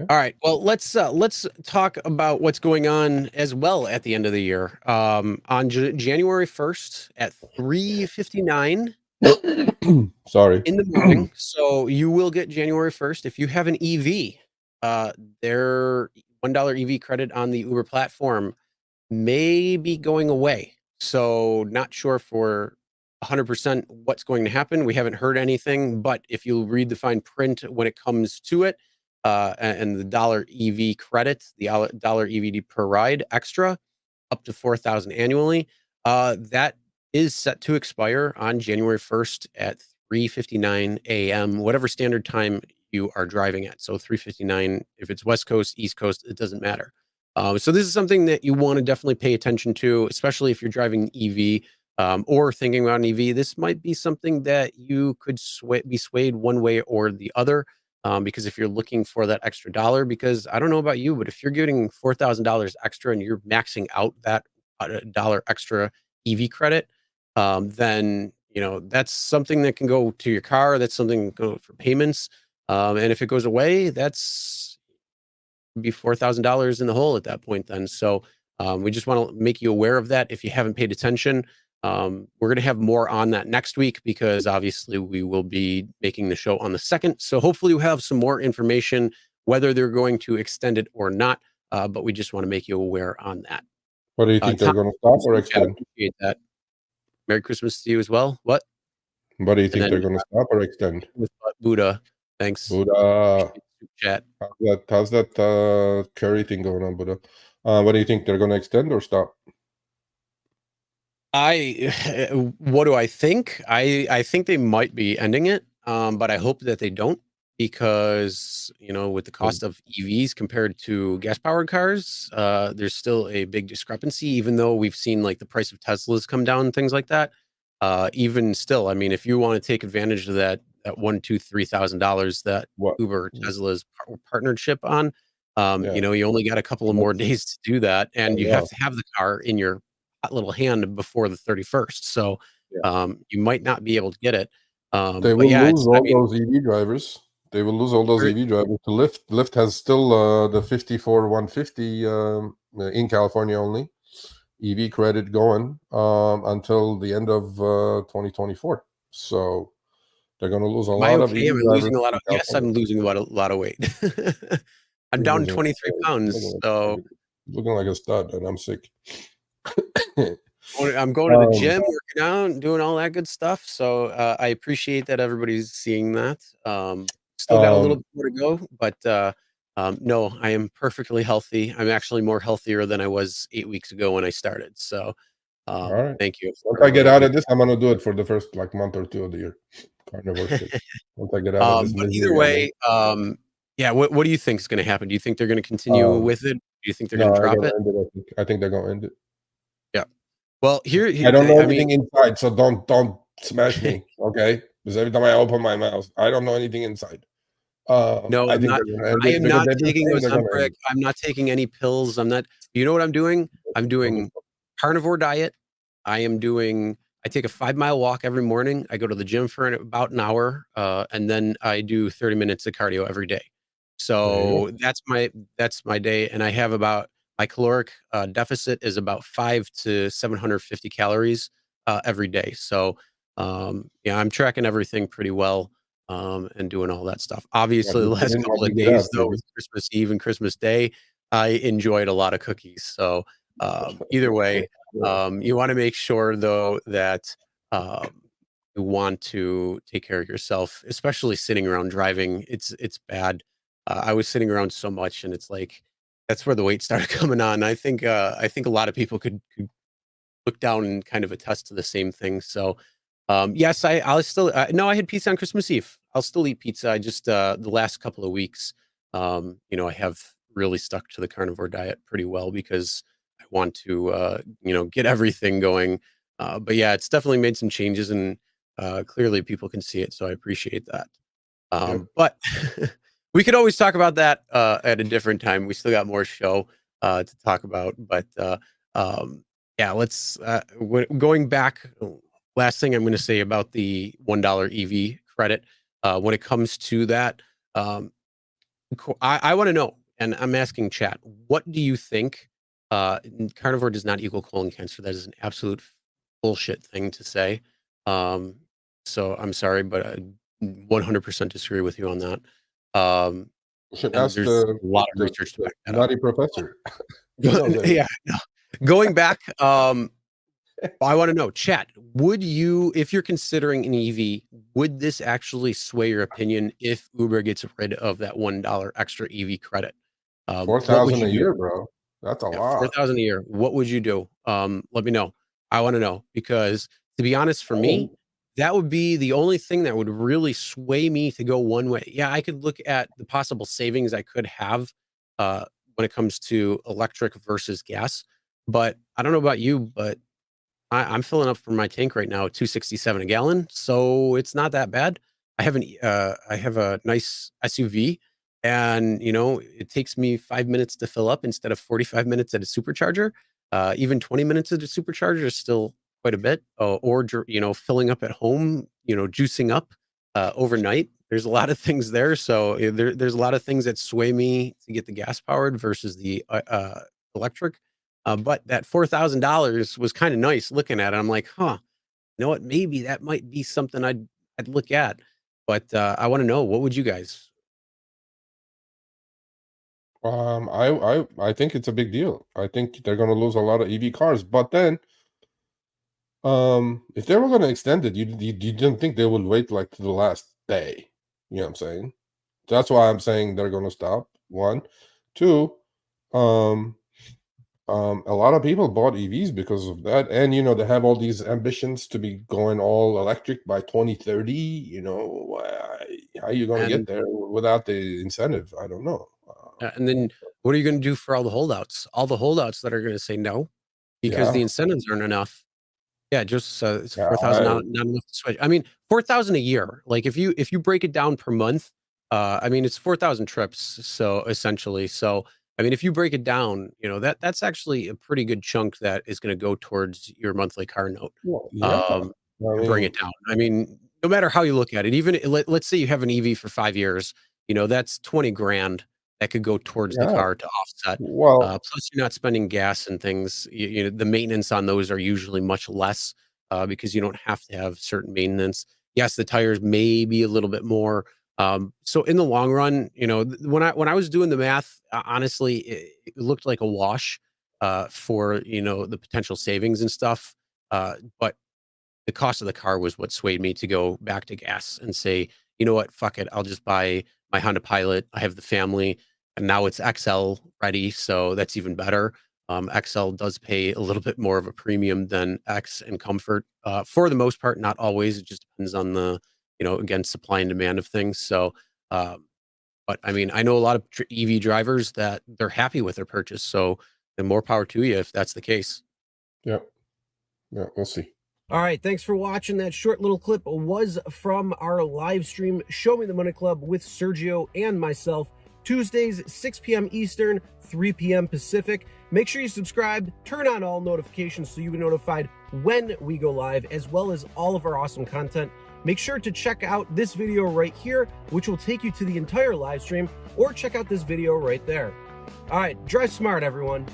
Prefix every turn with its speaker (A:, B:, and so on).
A: All right. Well, let's talk about what's going on as well at the end of the year. On January 1st at 3:59
B: Sorry.
A: in the morning. So you will get January 1st if you have an EV. Their $1 EV credit on the Uber platform may be going away. So not sure for 100% what's going to happen. We haven't heard anything, but if you read the fine print when it comes to it, and the dollar EV credit, the dollar EVD per ride extra, up to 4,000 annually, that is set to expire on January 1st at 3:59 a.m., whatever standard time you are driving at. So 3:59, if it's West Coast, East Coast, it doesn't matter. So this is something that you want to definitely pay attention to, especially if you're driving EV, or thinking about an EV. This might be something that you could be swayed one way or the other, because if you're looking for that extra dollar, because I don't know about you, but if you're getting $4,000 extra and you're maxing out that dollar extra EV credit, then that's something that can go to your car. That's something that can go for payments, and if it goes away, that's be $4,000 in the hole at that point then. So we just want to make you aware of that if you haven't paid attention. We're going to have more on that next week because obviously we will be making the show on the 2nd. So hopefully we'll have some more information, whether they're going to extend it or not. But we just want to make you aware on that.
B: What do you think they're
A: Tom,
B: going to stop or
A: I
B: extend?
A: appreciate that. Merry Christmas to you as well. What?
B: What do you
A: And
B: think
A: then
B: they're going to stop or extend?
A: with Buddha. Thanks.
B: Buddha,
A: Chat.
B: how's that curry thing going on, Buddha? What do you think they're going to extend or stop?
A: What do I think? I think they might be ending it, but I hope that they don't, because with the cost of EVs compared to gas powered cars, there's still a big discrepancy. Even though we've seen like the price of Teslas come down and things like that, even still, I mean, if you want to take advantage of that $1,000, $2,000, $3,000 that
B: What?
A: Uber Tesla's partnership on,
B: Yeah.
A: you only got a couple of more days to do that, and you have to have the car in your hot little hand before the 31st. So
B: Yeah.
A: you might not be able to get it.
B: They
A: But
B: will
A: yeah,
B: lose all those EV drivers. They will lose all those EV drivers to Lyft. Lyft has still the 54 150 in California only EV credit going until the end of 2024. So they're going to lose a
A: am I
B: lot of
A: okay?
B: EV
A: Am I
B: drivers
A: losing a lot
B: in
A: of? Yes,
B: California.
A: I'm losing a lot of weight. I'm
B: You're
A: down
B: losing,
A: 23 pounds. So
B: looking like a stud, and I'm sick.
A: I'm going to the gym, working out, doing all that good stuff. So I appreciate that everybody's seeing that. Still got a little bit more to go, but no, I am perfectly healthy. I'm actually more healthier than I was 8 weeks ago when I started. So
B: all right.
A: thank you.
B: Once I get out of this, I'm going to do it for the first month or two of the year. Carnivore shit. Once I get out of this
A: But
B: misery,
A: either way, yeah, what do you think is going to happen? Do you think they're going to continue with it? Do you think they're
B: no,
A: going to
B: they're
A: drop
B: going
A: it?
B: to end it. I think they're going to end it.
A: Yeah. Well,
B: I don't know
A: I mean,
B: anything inside, so don't smash me, okay? Because every time I open my mouth, I don't know anything inside.
A: no,
B: I
A: I'm
B: think
A: not.
B: they're going to end
A: I
B: it
A: am
B: because
A: not
B: they've been
A: taking
B: saying they're going to end
A: Ozempic.
B: it.
A: I'm not taking any pills. I'm not. You know what I'm doing? I'm doing carnivore diet. I am doing. I take a 5-mile walk every morning. I go to the gym for about an hour, and then I do 30 minutes of cardio every day. So that's my day, and I have about my caloric deficit is about 500 to 750 calories every day. So yeah, I'm tracking everything pretty well, and doing all that stuff.
B: What
A: Obviously, the
B: you put
A: last
B: in, what
A: couple
B: you
A: of
B: get out,
A: days though,
B: baby.
A: with Christmas Eve and Christmas Day, I enjoyed a lot of cookies. So either way, you want to make sure though that you want to take care of yourself, especially sitting around driving. It's bad. I was sitting around so much, and it's like that's where the weight started coming on. I think a lot of people could look down and kind of attest to the same thing. So yes, I'll still no, I had pizza on Christmas Eve. I'll still eat pizza. I just the last couple of weeks, I have really stuck to the carnivore diet pretty well because I want to get everything going. But yeah, it's definitely made some changes, and clearly people can see it. So I appreciate that.
B: Yep.
A: But we could always talk about that at a different time. We still got more show to talk about. But yeah, let's going back. Last thing I'm going to say about the $1 EV credit, when it comes to that, um, Cool. I want to know, and I'm asking chat, what do you think? Carnivore does not equal colon cancer. That is an absolute bullshit thing to say. Um, so I'm sorry, but I 100% disagree with you on that. Um,
B: You should
A: and
B: ask
A: there's a lot of
B: the,
A: research to
B: the
A: back that up.
B: nutty professor. He knows everything.
A: Yeah, no. Going back, I want to know, chat, would you, if you're considering an EV, would this actually sway your opinion if Uber gets rid of that $1 extra EV credit?
B: Four
A: What would
B: thousand
A: you
B: a
A: do?
B: year, bro. That's a
A: Yeah,
B: lot.
A: 4,000 a year. What would you do? Let me know. I want to know because to be honest, for me,
B: Oh,
A: that would be the only thing that would really sway me to go one way. Yeah, I could look at the possible savings I could have uh, when it comes to electric versus gas. But I don't know about you, but I'm filling up for my tank right now at 267 a gallon, so it's not that bad. I have a nice SUV, and it takes me 5 minutes to fill up instead of 45 minutes at a supercharger. Even 20 minutes at a supercharger is still quite a bit. Filling up at home, juicing up overnight. There's a lot of things there. So there's a lot of things that sway me to get the gas powered versus the electric. But that $4,000 was kind of nice looking at it. I'm like, huh, you know what? Maybe that might be something I'd look at. But I want to know, what would you guys?
B: I think it's a big deal. I think they're going to lose a lot of EV cars. But then, if they were going to extend it, you didn't think they would wait like to the last day. You know what I'm saying? That's why I'm saying they're going to stop. One, two. Um, a lot of people bought EVs because of that, and they have all these ambitions to be going all electric by 2030. How are you going to get
A: And
B: there without the incentive? I don't know.
A: and then what are you going to do for all the holdouts? All the holdouts that are going to say no because the
B: Yeah,
A: incentives aren't enough. Yeah, just it's
B: yeah.
A: 4,000 not enough to switch. I mean, 4,000 a year. Like if you break it down per month, I mean it's 4,000 trips. So essentially, I mean if you break it down, that's actually a pretty good chunk that is going to go towards your monthly car note.
B: Well, yeah.
A: Um,
B: I
A: to bring it
B: mean,
A: down. I mean, no matter how you look at it, even let's say you have an EV for 5 years, that's 20 grand that could go towards the
B: yeah.
A: car to offset.
B: Well,
A: Plus, you're not spending gas and things. The maintenance on those are usually much less because you don't have to have certain maintenance. Yes, the tires may be a little bit more. So in the long run, when I was doing the math, honestly, it looked like a wash for the potential savings and stuff. But the cost of the car was what swayed me to go back to gas and say, you know what, fuck it, I'll just buy my Honda Pilot. I have the family, and now it's XL ready, so that's even better. XL does pay a little bit more of a premium than X in comfort, for the most part, not always. It just depends on the, again, supply and demand of things. So, um, but I mean, I know a lot of EV drivers that they're happy with their purchase. So, the more power to you if that's the case.
B: yeah, yeah. We'll see.
C: All right, thanks for watching. That short little clip was from our live stream, Show Me the Money Club with Sergio and myself, Tuesdays, 6 p.m. Eastern, 3 p.m. Pacific. Make sure you subscribe, turn on all notifications so you get notified when we go live, as well as all of our awesome content. Make sure to check out this video right here, which will take you to the entire live stream, or check out this video right there. All right, drive smart, everyone.